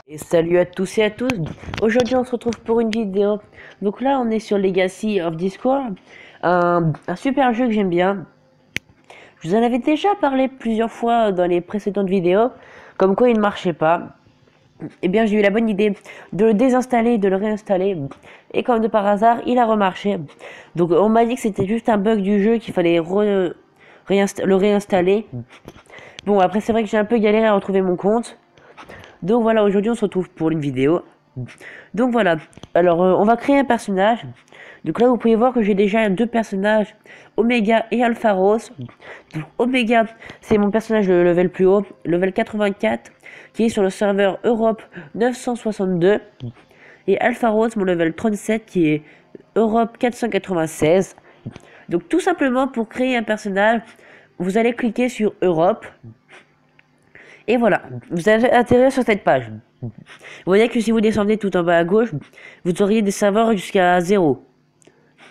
Et salut à tous et à tous. Aujourd'hui on se retrouve pour une vidéo. Donc là on est sur Legacy of Discord, un super jeu que j'aime bien. Je vous en avais déjà parlé plusieurs fois dans les précédentes vidéos, comme quoi il ne marchait pas. Et bien j'ai eu la bonne idée de le désinstaller, de le réinstaller, et comme de par hasard il a remarché. Donc on m'a dit que c'était juste un bug du jeu, qu'il fallait le réinstaller. Bon, après c'est vrai que j'ai un peu galéré à retrouver mon compte. Donc voilà, aujourd'hui on se retrouve pour une vidéo. Donc voilà, alors on va créer un personnage. Donc là vous pouvez voir que j'ai déjà deux personnages, Omega et Alpha Rose. Donc, Omega, c'est mon personnage le level plus haut, level 84, qui est sur le serveur Europe 962. Et Alpha Rose, mon level 37, qui est Europe 496. Donc tout simplement pour créer un personnage, vous allez cliquer sur Europe. Et voilà, vous allez atterrir sur cette page. Vous voyez que si vous descendez tout en bas à gauche, vous auriez des serveurs jusqu'à 0.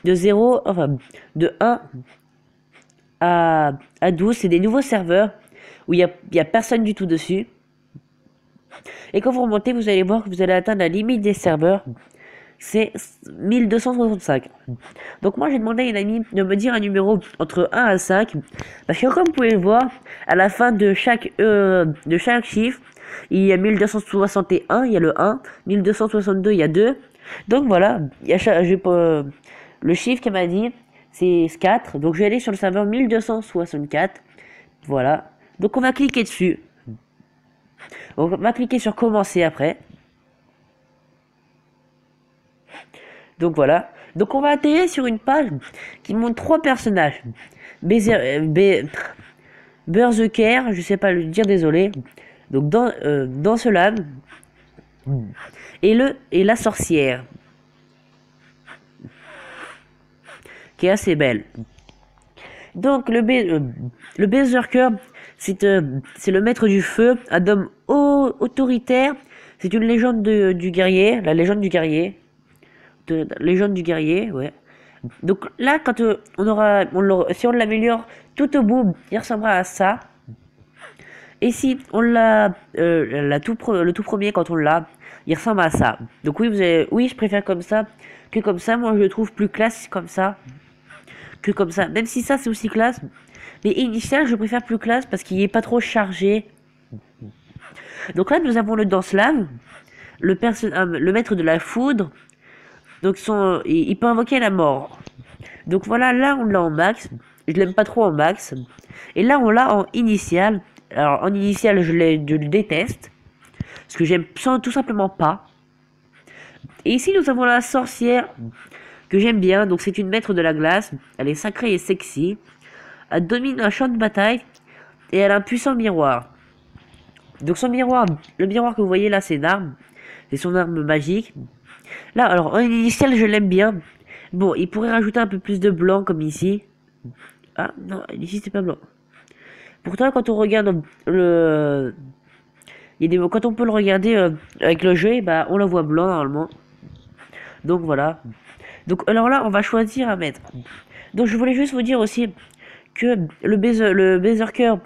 De 0, enfin, de 1 à 12, c'est des nouveaux serveurs où il y a personne du tout dessus. Et quand vous remontez, vous allez voir que vous allez atteindre la limite des serveurs. C'est 1265. Donc moi j'ai demandé à une amie de me dire un numéro entre 1 à 5. Parce que comme vous pouvez le voir, à la fin de chaque chiffre, il y a 1261, il y a le 1, 1262, il y a 2. Donc voilà, il y a le chiffre qu'elle m'a dit, c'est 4. Donc je vais aller sur le serveur 1264. Voilà. Donc on va cliquer dessus. On va cliquer sur commencer après. Donc voilà. Donc on va atterrir sur une page qui montre trois personnages. Berserker, je sais pas le dire, désolé. Donc dans cela et la sorcière, qui est assez belle. Donc le Berserker, c'est le maître du feu, un homme autoritaire. C'est une légende du guerrier, la légende du guerrier. Légende du guerrier, ouais. Donc là, quand si on l'améliore tout au bout, il ressemblera à ça. Et si on l'a, le tout premier, quand on l'a, il ressemble à ça. Donc oui, je préfère comme ça que comme ça. Moi, je le trouve plus classe comme ça que comme ça. Même si ça, c'est aussi classe. Mais initial, je préfère plus classe parce qu'il est pas trop chargé. Donc là, nous avons le Danslav, le maître de la foudre. Donc il peut invoquer la mort. Donc voilà, là on l'a en max. Je l'aime pas trop en max. Et là on l'a en initial. Alors en initial je le déteste. Parce que j'aime tout simplement pas. Et ici nous avons la sorcière. Que j'aime bien. Donc c'est une maître de la glace. Elle est sacrée et sexy. Elle domine un champ de bataille. Et elle a un puissant miroir. Donc son miroir, le miroir que vous voyez là, c'est une arme. C'est son arme magique. Là, alors en initial je l'aime bien. Bon, il pourrait rajouter un peu plus de blanc comme ici. Ah non, ici c'est pas blanc. Pourtant, quand on regarde quand on peut le regarder avec le jeu, bah on le voit blanc normalement. Donc voilà. Donc alors là, on va choisir un maître. Donc je voulais juste vous dire aussi que le Berserker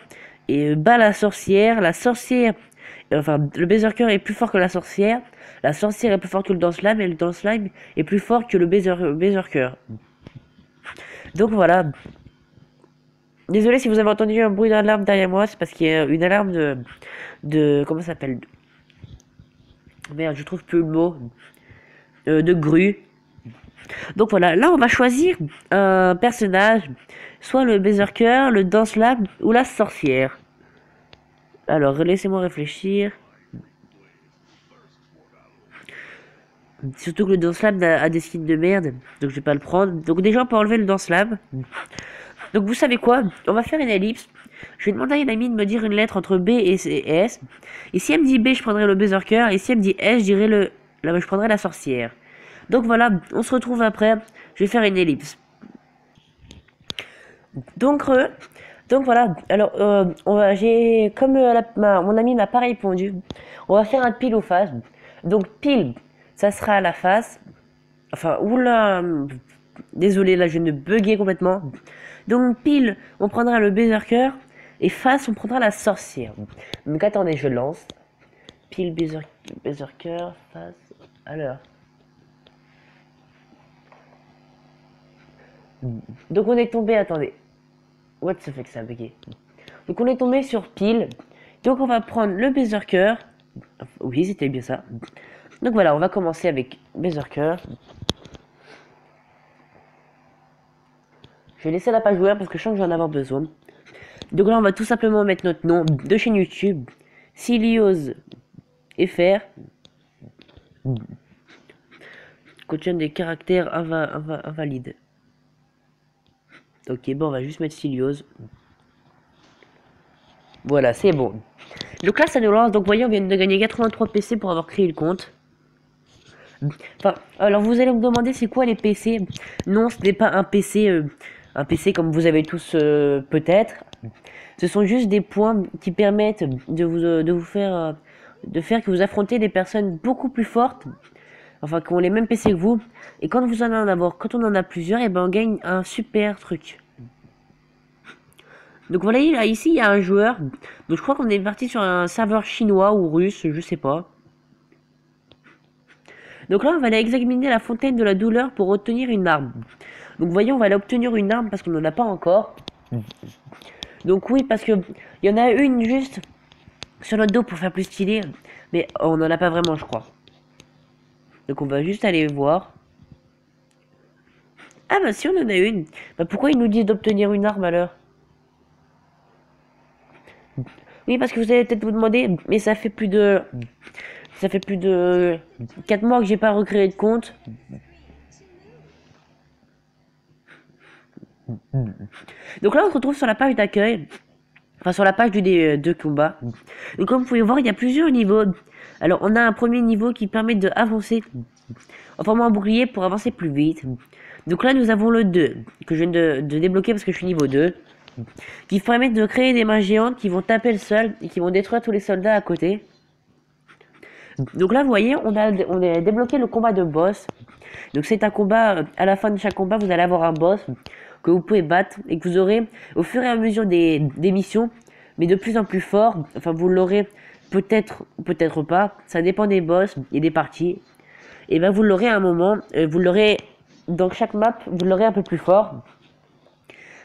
bat la sorcière. La sorcière, enfin le Berserker est plus fort que la sorcière. La sorcière est plus forte que le Danslime et le Danslime est plus fort que le Berserker. Donc voilà. Désolé si vous avez entendu un bruit d'alarme derrière moi, c'est parce qu'il y a une alarme comment ça s'appelle? Merde, je trouve plus le mot. De grue. Donc voilà, là on va choisir un personnage, soit le Berserker, le Danslab ou la sorcière. Alors laissez-moi réfléchir. Surtout que le Danslab a des skins de merde, donc je vais pas le prendre. Donc déjà on peut enlever le Danslab. Donc vous savez quoi? On va faire une ellipse. Je vais demander à une amie de me dire une lettre entre B et S. Et si elle me dit B, je prendrai le Berserker. Et si elle me dit S, je prendrai la sorcière. Donc voilà, on se retrouve après. Je vais faire une ellipse. Donc, voilà. Alors, comme mon ami m'a pas répondu, on va faire un pile ou face. Donc pile, ça sera à la face. Enfin, oula, désolé, là je viens de bugger complètement. Donc pile, on prendra le berserker et face, on prendra la sorcière. Donc attendez, je lance. pile berserker face à l'heure. Donc on est tombé, attendez. What the fuck, ça a bugué. Donc on est tombé sur pile. Donc on va prendre le berserker. Oui, c'était bien ça. Donc voilà, on va commencer avec berserker. Je vais laisser la page ouverte parce que je sens que j'en ai avoir besoin. Donc là, on va tout simplement mettre notre nom de chaîne YouTube. Silios FR. Contient des caractères invalides. Ok, bon, on va juste mettre Silios. Voilà, c'est bon. Donc là, ça nous lance. Donc, voyez, on vient de gagner 83 PC pour avoir créé le compte. Enfin, alors vous allez me demander c'est quoi les PC. Non, ce n'est pas un PC comme vous avez tous peut-être. Ce sont juste des points qui permettent de vous faire, de faire que vous affrontez des personnes beaucoup plus fortes, enfin qui ont les mêmes PC que vous. Et quand vous en avez, quand on en a plusieurs, et ben on gagne un super truc. Donc voilà, là, ici il y a un joueur. Donc je crois qu'on est parti sur un serveur chinois ou russe, je sais pas. Donc là, on va aller examiner la fontaine de la douleur pour obtenir une arme. Donc voyez, on va aller obtenir une arme parce qu'on n'en a pas encore. Donc oui, parce que il y en a une juste sur notre dos pour faire plus stylé. Mais on n'en a pas vraiment, je crois. Donc on va juste aller voir. Ah bah si, on en a une. Bah pourquoi ils nous disent d'obtenir une arme alors? Oui, parce que vous allez peut-être vous demander, mais ça fait plus de... Ça fait plus de 4 mois que j'ai pas recréé de compte. Donc là, on se retrouve sur la page d'accueil. Enfin, sur la page de combat. Donc comme vous pouvez voir, il y a plusieurs niveaux. Alors, on a un premier niveau qui permet d'avancer en formant un bouclier pour avancer plus vite. Donc là, nous avons le 2, que je viens de débloquer parce que je suis niveau 2. Qui permet de créer des mains géantes qui vont taper le sol et qui vont détruire tous les soldats à côté. Donc là, vous voyez, on a débloqué le combat de boss. Donc c'est un combat, à la fin de chaque combat, vous allez avoir un boss que vous pouvez battre et que vous aurez au fur et à mesure des missions, mais de plus en plus fort. Enfin, vous l'aurez peut-être ou peut-être pas, ça dépend des boss et des parties. Et ben vous l'aurez à un moment, vous l'aurez dans chaque map, vous l'aurez un peu plus fort.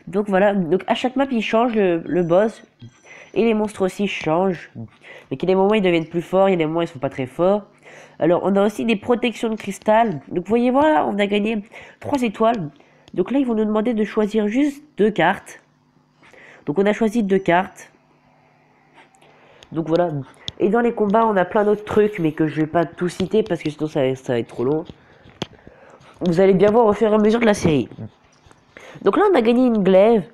Donc voilà, donc à chaque map il change le boss. Et les monstres aussi changent. Donc il y a des moments ils deviennent plus forts, il y a des moments ils sont pas très forts. Alors on a aussi des protections de cristal. Donc vous voyez voilà, on a gagné 3 étoiles. Donc là ils vont nous demander de choisir juste 2 cartes. Donc on a choisi 2 cartes. Donc voilà. Et dans les combats on a plein d'autres trucs mais que je vais pas tout citer parce que sinon ça va être trop long. Vous allez bien voir au fur et à mesure de la série. Donc là on a gagné une glaive.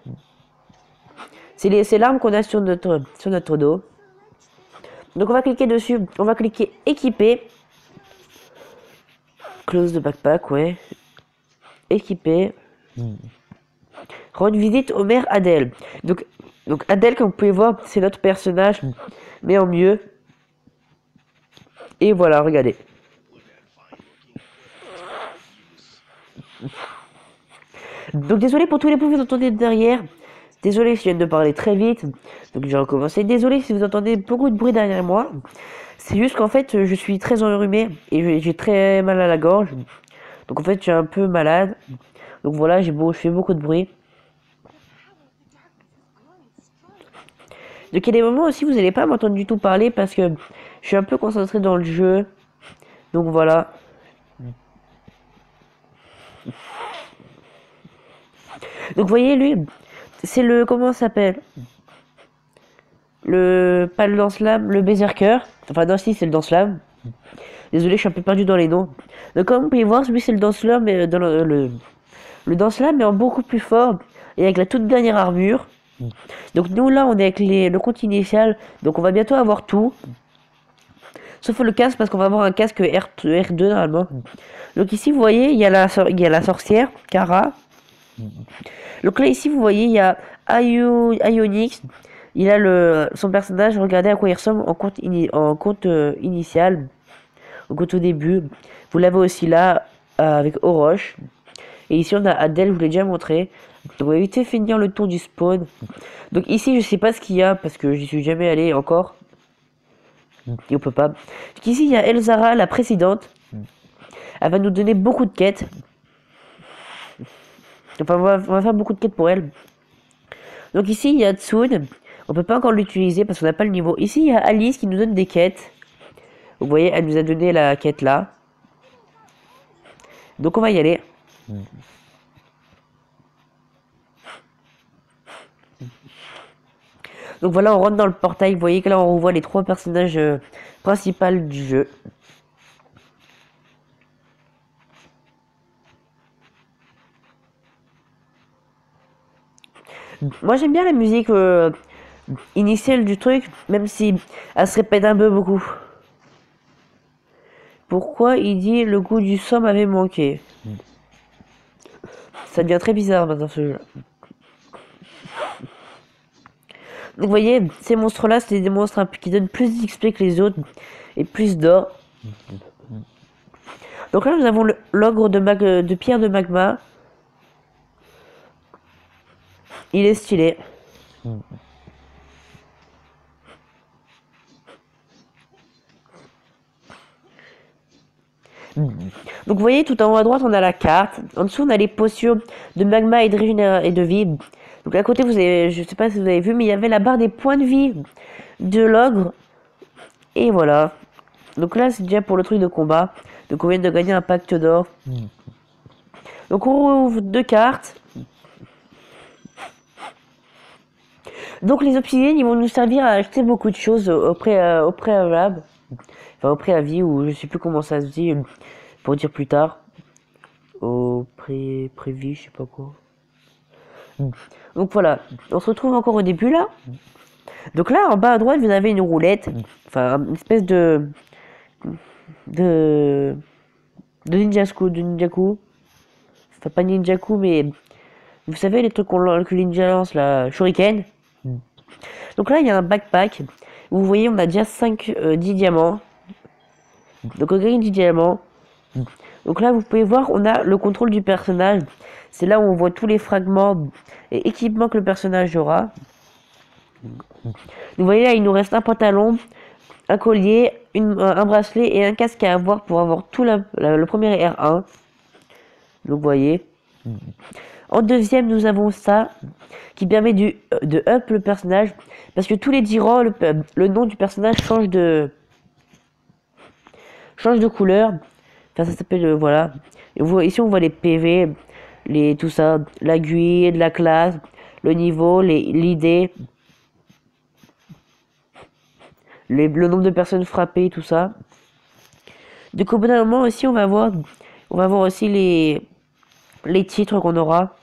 C'est l'arme qu'on a sur notre dos. Donc on va cliquer dessus, on va cliquer équiper. Close de backpack, ouais. Équiper. Rendre visite au maire Adèle. Donc Adèle, comme vous pouvez voir, c'est notre personnage, mais en mieux. Et voilà, regardez. Donc désolé pour tous les bruits que vous entendez derrière. Désolé si je viens de parler très vite. Donc je vais recommencer. Désolé si vous entendez beaucoup de bruit derrière moi. C'est juste qu'en fait je suis très enrhumé et j'ai très mal à la gorge. Donc en fait je suis un peu malade. Donc voilà, je fais beaucoup de bruit. Donc il y a des moments aussi où vous n'allez pas m'entendre du tout parler parce que je suis un peu concentré dans le jeu. Donc voilà. Donc vous voyez lui, c'est le, comment ça s'appelle? Pas le lance-flamme, le berserker. Enfin non, si c'est le lance-flamme. Désolé, je suis un peu perdu dans les noms. Donc comme vous pouvez voir, lui c'est le lance-flamme, mais dans le lance-flamme mais en beaucoup plus fort et avec la toute dernière armure. Donc nous là on est avec le compte initial, donc on va bientôt avoir tout. Sauf le casque parce qu'on va avoir un casque R2 normalement. Donc ici vous voyez il y a la sorcière, Kara. Donc là ici vous voyez il y a Ionix. Il a son personnage, regardez à quoi il ressemble en compte initial. En compte au début. Vous l'avez aussi là avec Oroch. Et ici on a Adèle, je vous l'ai déjà montré. Donc on va éviter de finir le tour du spawn. Donc ici je sais pas ce qu'il y a parce que j'y suis jamais allé encore. Et on peut pas. Donc ici, il y a Elzara, la présidente. Elle va nous donner beaucoup de quêtes. Enfin, on va faire beaucoup de quêtes pour elle. Donc ici, il y a Tsun. On peut pas encore l'utiliser parce qu'on n'a pas le niveau. Ici, il y a Alice qui nous donne des quêtes. Vous voyez, elle nous a donné la quête là. Donc on va y aller. Donc voilà, on rentre dans le portail. Vous voyez que là, on revoit les 3 personnages principaux du jeu. Moi, j'aime bien la musique initiale du truc, même si elle se répète un peu beaucoup. Pourquoi il dit le goût du sang m'avait manqué? Ça devient très bizarre maintenant ce jeu. Donc vous voyez, ces monstres-là, c'est des monstres qui donnent plus d'XP que les autres et plus d'or. Donc là, nous avons l'ogre de pierre de magma. Il est stylé. Donc vous voyez, tout en haut à droite, on a la carte. En dessous, on a les potions de magma et de vie. Donc à côté, vous avez, je sais pas si vous avez vu, mais il y avait la barre des points de vie de l'ogre. Et voilà. Donc là, c'est déjà pour le truc de combat. Donc on vient de gagner un pacte d'or. Donc on rouvre 2 cartes. Donc les obsidiennes, ils vont nous servir à acheter beaucoup de choses au préalable. Enfin au préavis, ou je sais plus comment ça se dit, pour dire plus tard. Au prévis, je sais pas quoi. Donc voilà, on se retrouve encore au début là. Donc là, en bas à droite, vous avez une roulette. Enfin, une espèce de, de ninjaku. Enfin, pas ninjaku, mais vous savez les trucs que ninja lance là, shuriken. Donc là, il y a un backpack. Vous voyez, on a déjà 10 diamants. Donc on gagne 10 diamants. Donc là, vous pouvez voir, on a le contrôle du personnage. C'est là où on voit tous les fragments et équipements que le personnage aura. Vous voyez là, il nous reste un pantalon, un collier, un bracelet et un casque à avoir pour avoir tout le premier R1. Donc vous voyez. En deuxième, nous avons ça qui permet de up le personnage. Parce que tous les 10 rangs, le nom du personnage change de couleur. Enfin, ça s'appelle, voilà. Et ici, on voit les PV, tout ça, l'aiguille, la classe, le niveau, l'idée, le nombre de personnes frappées, tout ça. Donc, au bout d'un moment aussi, on va voir aussi les titres qu'on aura.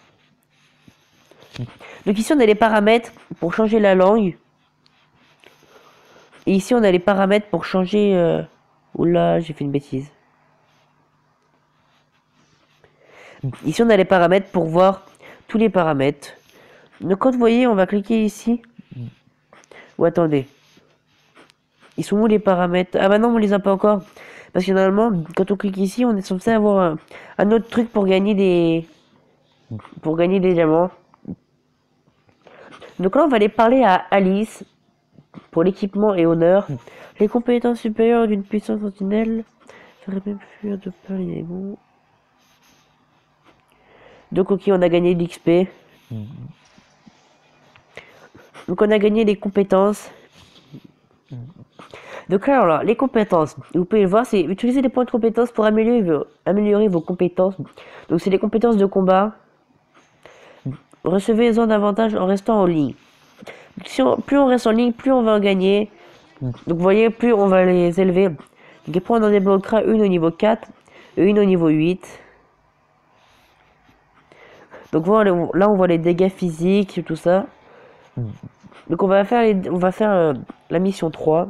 Donc ici, on a les paramètres pour changer la langue. Et ici, on a les paramètres pour changer... Oula, j'ai fait une bêtise. Ici, on a les paramètres pour voir tous les paramètres. Donc, quand vous voyez, on va cliquer ici. Ou attendez. Ils sont où les paramètres? Ah bah non, on les a pas encore. Parce que normalement, quand on clique ici, on est censé avoir un autre truc pour gagner des diamants. Donc là, on va aller parler à Alice pour l'équipement et honneur. Les compétences supérieures d'une puissance sentinelle feraient même fuir de peur les démons. Donc ok, on a gagné de l'XP. Donc on a gagné les compétences. Donc là, alors, les compétences, vous pouvez le voir, c'est utiliser des points de compétences pour améliorer vos compétences. Donc c'est les compétences de combat. Recevez-en davantage en restant en ligne. Plus on reste en ligne, plus on va en gagner. Donc vous voyez, plus on va les élever. Donc après on en débloquera une au niveau 4 et une au niveau 8. Donc voilà, là on voit les dégâts physiques et tout ça. Donc on va faire la mission 3.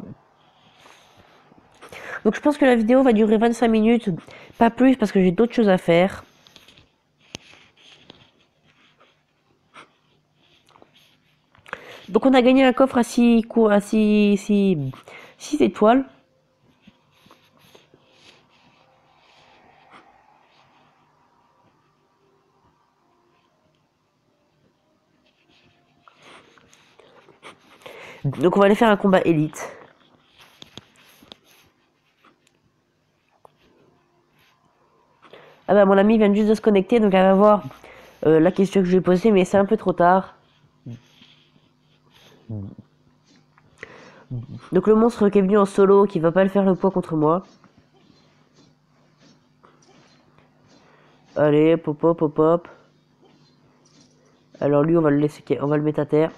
Donc je pense que la vidéo va durer 25 minutes, pas plus parce que j'ai d'autres choses à faire. Donc on a gagné un coffre à 6 étoiles. Donc on va aller faire un combat élite. Ah bah mon ami vient juste de se connecter, donc elle va voir la question que je lui ai posée, mais c'est un peu trop tard. Donc le monstre qui est venu en solo, qui va pas le faire le poids contre moi. Allez, pop pop pop pop. Alors lui on va le laisser, on va le mettre à terre.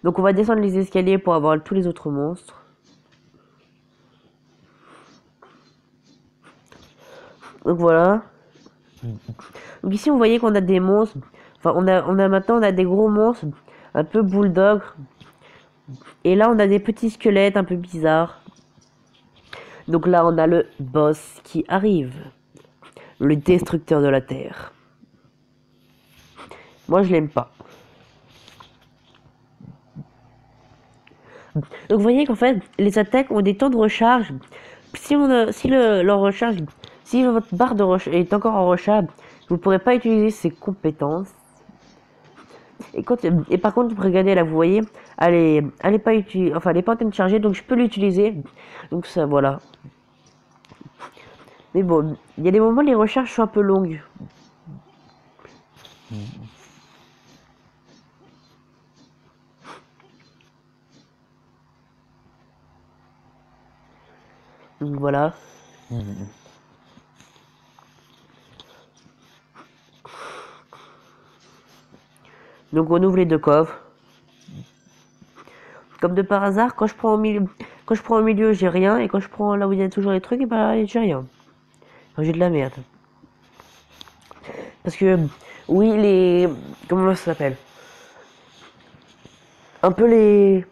Donc on va descendre les escaliers pour avoir tous les autres monstres. Donc voilà. Donc ici vous voyez qu'on a des monstres. Enfin on a des gros monstres, un peu bulldog. Et là on a des petits squelettes un peu bizarres. Donc là on a le boss qui arrive. Le destructeur de la terre. Moi je l'aime pas. Donc vous voyez qu'en fait les attaques ont des temps de recharge. Si leur recharge, si votre barre de recharge est encore en recharge, vous ne pourrez pas utiliser ses compétences. Et par contre, vous regardez là, vous voyez, elle est pas enfin, elle est pas en train de charger, donc je peux l'utiliser. Donc ça, voilà. Mais bon, il y a des moments où les recharges sont un peu longues. Donc voilà. Donc on ouvre les deux coffres. Comme de par hasard, quand je prends au milieu, j'ai rien, et quand je prends là où il y a toujours les trucs, et ben j'ai rien. Enfin, j'ai de la merde. Parce que, oui, comment ça s'appelle? Un peu les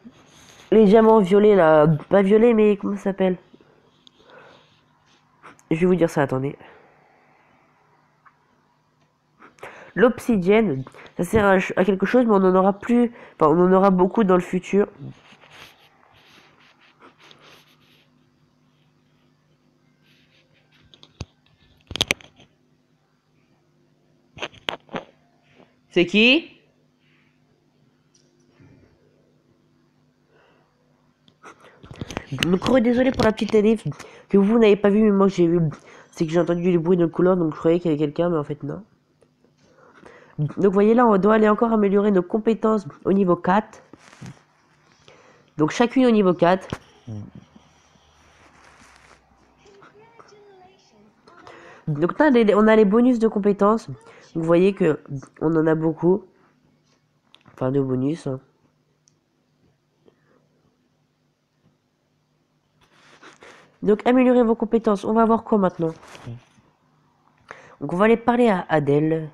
diamants violets là. Pas violets, mais comment ça s'appelle? Je vais vous dire ça, attendez. L'obsidienne, ça sert à quelque chose, mais on en aura plus. Enfin, on en aura beaucoup dans le futur. C'est qui? Donc, désolé pour la petite télé que vous n'avez pas vu, mais moi j'ai vu. C'est que j'ai entendu les bruits de couloir, donc je croyais qu'il y avait quelqu'un, mais en fait non. Donc, vous voyez là, on doit aller encore améliorer nos compétences au niveau 4. Donc, chacune au niveau 4. Donc, là, on a les bonus de compétences. Vous voyez que on en a beaucoup. Enfin, de bonus. Hein. Donc, améliorer vos compétences. On va voir quoi maintenant? Donc, on va aller parler à Adèle.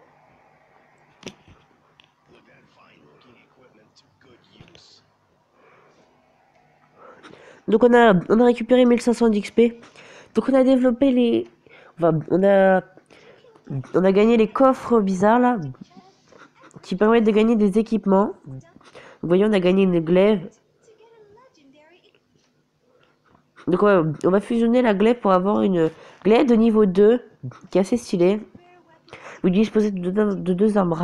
Donc, on a récupéré 1500 d'XP. Donc, on a développé les. Enfin, on a gagné les coffres bizarres là. Qui permettent de gagner des équipements. Vous voyez, on a gagné une glaive. Donc on va fusionner la glaive pour avoir une glaive de niveau 2 qui est assez stylée. Vous disposez de deux armes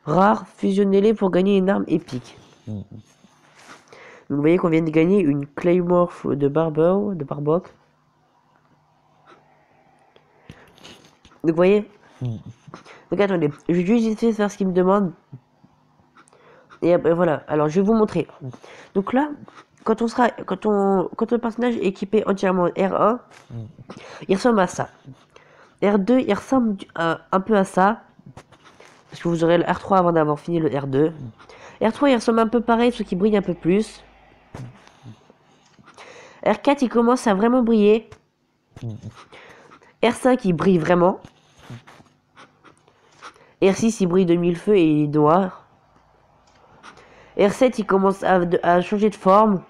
rares, fusionnez-les pour gagner une arme épique. Donc, vous voyez qu'on vient de gagner une Claymore de Barbock. Donc vous voyez. Donc attendez, je vais juste essayer de faire ce qu'il me demande. Et après, voilà, alors je vais vous montrer. Donc là, quand le personnage est équipé entièrement R1, il ressemble à ça. R2, il ressemble un peu à ça. Parce que vous aurez le R3 avant d'avoir fini le R2. R3, il ressemble un peu pareil, sauf qu'il brille un peu plus. R4, il commence à vraiment briller. R5, il brille vraiment. R6, il brille de mille feux et il est noir. R7, il commence à changer de forme.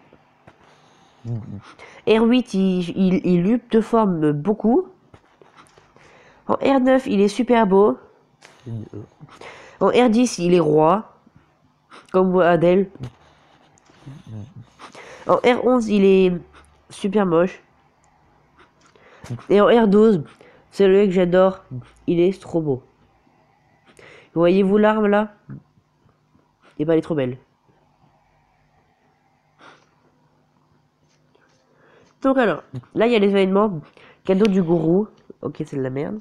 R8, il lutte de forme beaucoup. En R9, il est super beau. En R10, il est roi. Comme Adèle. En R11, il est super moche. Et en R12, c'est le que j'adore. Il est trop beau. Voyez-vous l'arme là? Et bah elle est trop belle. Donc alors, là il y a les événements Cadeau du gourou. Ok, c'est de la merde.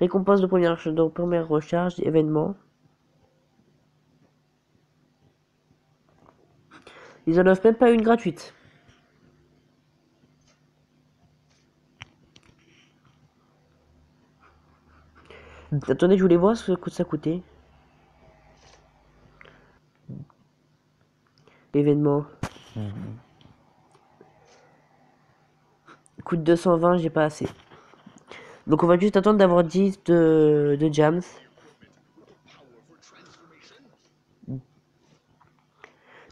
Récompense de première recharge, événement. Ils en offrent même pas une gratuite. Attendez, je voulais voir ce que ça coûtait. Événement. Coûte 220, j'ai pas assez. Donc on va juste attendre d'avoir 10 de jams.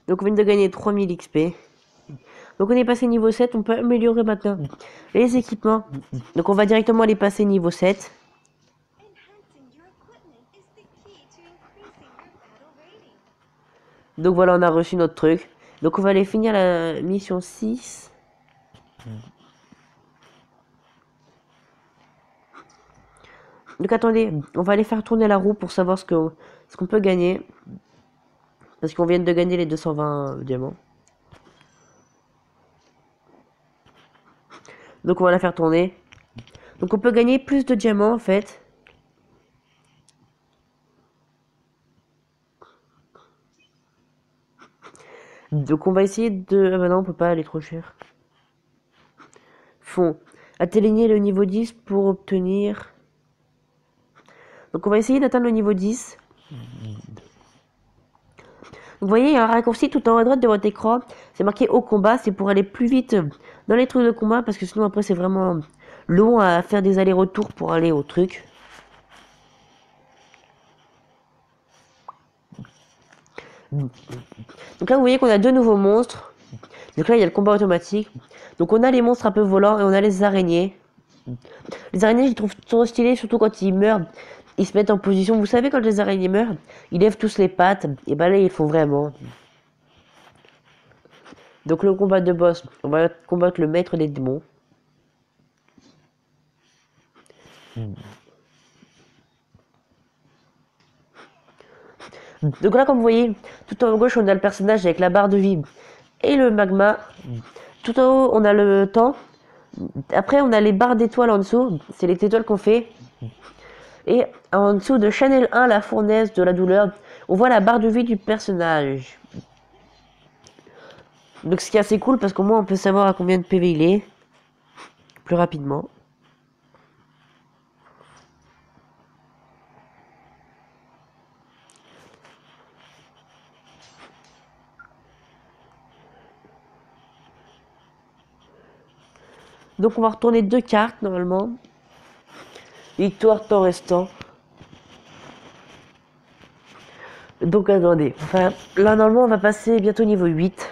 Donc on vient de gagner 3000 XP. Donc on est passé niveau 7, on peut améliorer maintenant les équipements. Donc on va directement aller passer niveau 7. Donc voilà, on a reçu notre truc. Donc on va aller finir la mission 6. Donc attendez, on va aller faire tourner la roue pour savoir ce qu'on peut gagner. Parce qu'on vient de gagner les 220 diamants. Donc on va la faire tourner. Donc on peut gagner plus de diamants en fait. Donc on va essayer de... Ah bah non, on peut pas aller trop cher. Fond. Atteignez le niveau 10 pour obtenir... Donc on va essayer d'atteindre le niveau 10. Vous voyez, il y a un raccourci tout en haut à droite de votre écran. C'est marqué au combat. C'est pour aller plus vite dans les trucs de combat. Parce que sinon après c'est vraiment long à faire des allers-retours pour aller au truc. Donc là vous voyez qu'on a deux nouveaux monstres. Donc là il y a le combat automatique. Donc on a les monstres un peu volants et on a les araignées. Les araignées je les trouve trop stylées, surtout quand ils meurent. Ils se mettent en position. Vous savez quand les araignées meurent, ils lèvent tous les pattes. Et bah là ils font vraiment. Donc le combat de boss, on va combattre le maître des démons. Donc là comme vous voyez, tout en haut à gauche on a le personnage avec la barre de vie et le magma. Tout en haut on a le temps. Après on a les barres d'étoiles en dessous, c'est les étoiles qu'on fait. Et en dessous de Channel 1, la fournaise de la douleur, on voit la barre de vie du personnage. Donc ce qui est assez cool parce qu'au moins on peut savoir à combien de PV il est plus rapidement. Donc on va retourner 2 cartes normalement. Victoire, temps restant. Donc attendez, enfin, là normalement on va passer bientôt niveau 8.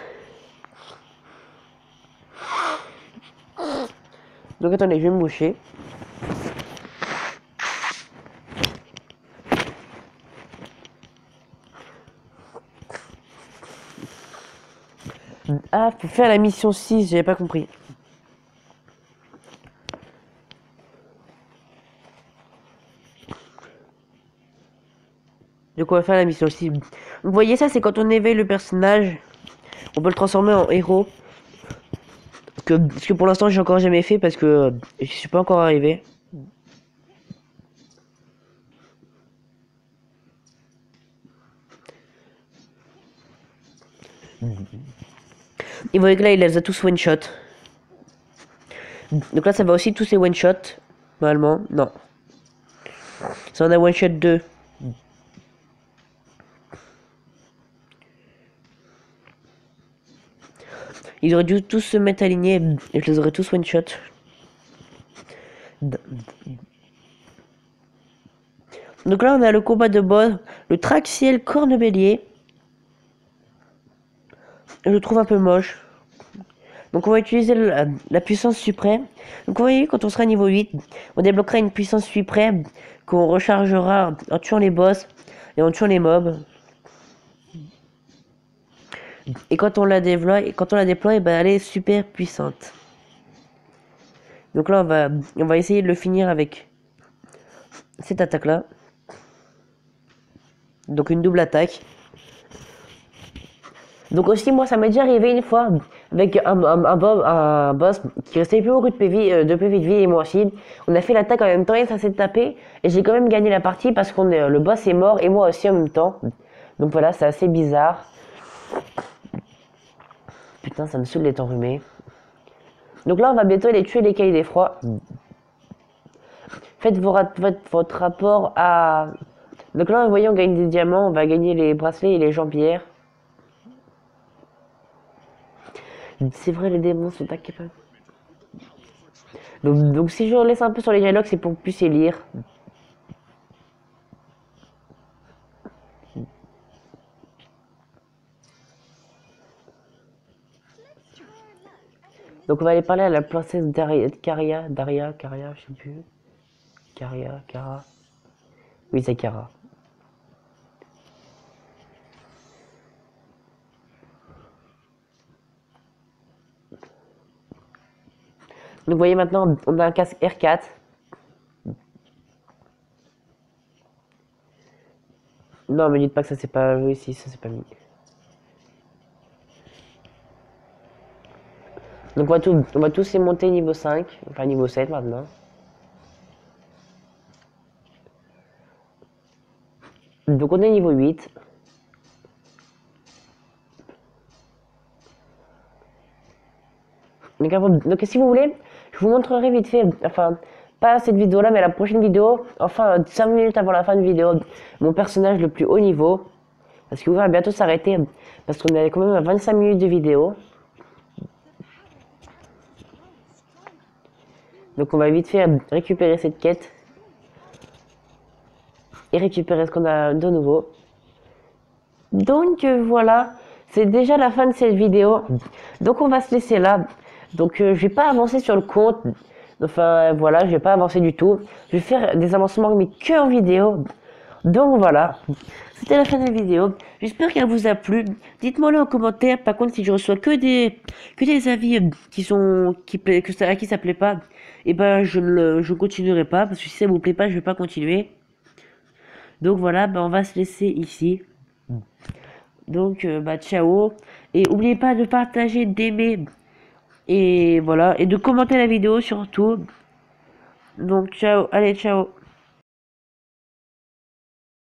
Donc attendez, je vais me moucher. Ah, faut faire la mission 6, j'avais pas compris. Donc on va faire la mission 6. Vous voyez ça, c'est quand on éveille le personnage, on peut le transformer en héros. Ce que pour l'instant j'ai encore jamais fait parce que je suis pas encore arrivé. Et vous voyez que là il les a tous one shot. Donc là ça va aussi tous ces one shot. Normalement, non. Ça en a one shot 2. Ils auraient dû tous se mettre alignés et je les aurais tous one shot. Donc là on a le combat de boss, le Traxiel Cornebellier. Je le trouve un peu moche. Donc on va utiliser la puissance suprême. Donc vous voyez, quand on sera niveau 8, on débloquera une puissance suprême qu'on rechargera en tuant les boss et en tuant les mobs. Et quand on la déploie, ben, elle est super puissante. Donc là on va essayer de le finir avec cette attaque là. Donc une double attaque. Donc aussi moi ça m'est déjà arrivé une fois avec un boss qui restait plus beaucoup de PV de vie et moi aussi. On a fait l'attaque en même temps et ça s'est tapé. Et j'ai quand même gagné la partie parce que le boss est mort et moi aussi en même temps. Donc voilà, c'est assez bizarre. Putain, ça me saoule d'être enrhumé. Donc là, on va bientôt aller tuer les cailles d'effroi. Faites votre rapport à... Donc là, vous voyez, on gagne des diamants, on va gagner les bracelets et les jambières. C'est vrai, les démons sont incapables. Donc si je laisse un peu sur les dialogues, c'est pour plus les lire. Donc on va aller parler à la princesse Daria, je sais plus. Cara. Oui, c'est Cara. Donc vous voyez maintenant, on a un casque R4. Non, mais dites pas que ça c'est pas... Oui, si, ça c'est pas mis. Donc on va tous les monter niveau 5, enfin niveau 7 maintenant. Donc on est niveau 8. Donc si vous voulez, je vous montrerai vite fait, enfin, pas cette vidéo là, mais la prochaine vidéo, enfin 5 minutes avant la fin de vidéo, mon personnage le plus haut niveau. Parce qu'il va bientôt s'arrêter, parce qu'on est quand même à 25 minutes de vidéo. Donc on va vite fait récupérer cette quête. Et récupérer ce qu'on a de nouveau. Donc voilà, c'est déjà la fin de cette vidéo. Donc on va se laisser là. Donc je vais pas avancer sur le compte. Enfin voilà, je vais pas avancer du tout. Je vais faire des avancements mais que en vidéo. Donc voilà, c'était la fin de la vidéo. J'espère qu'elle vous a plu. Dites-moi là en commentaire. Par contre, si je reçois que des avis à qui ça plaît pas, et ben je continuerai pas parce que si ça vous plaît pas, je vais pas continuer. Donc voilà, ben on va se laisser ici. Donc bah ciao et n'oubliez pas de partager, d'aimer et voilà et de commenter la vidéo surtout. Donc ciao, allez ciao.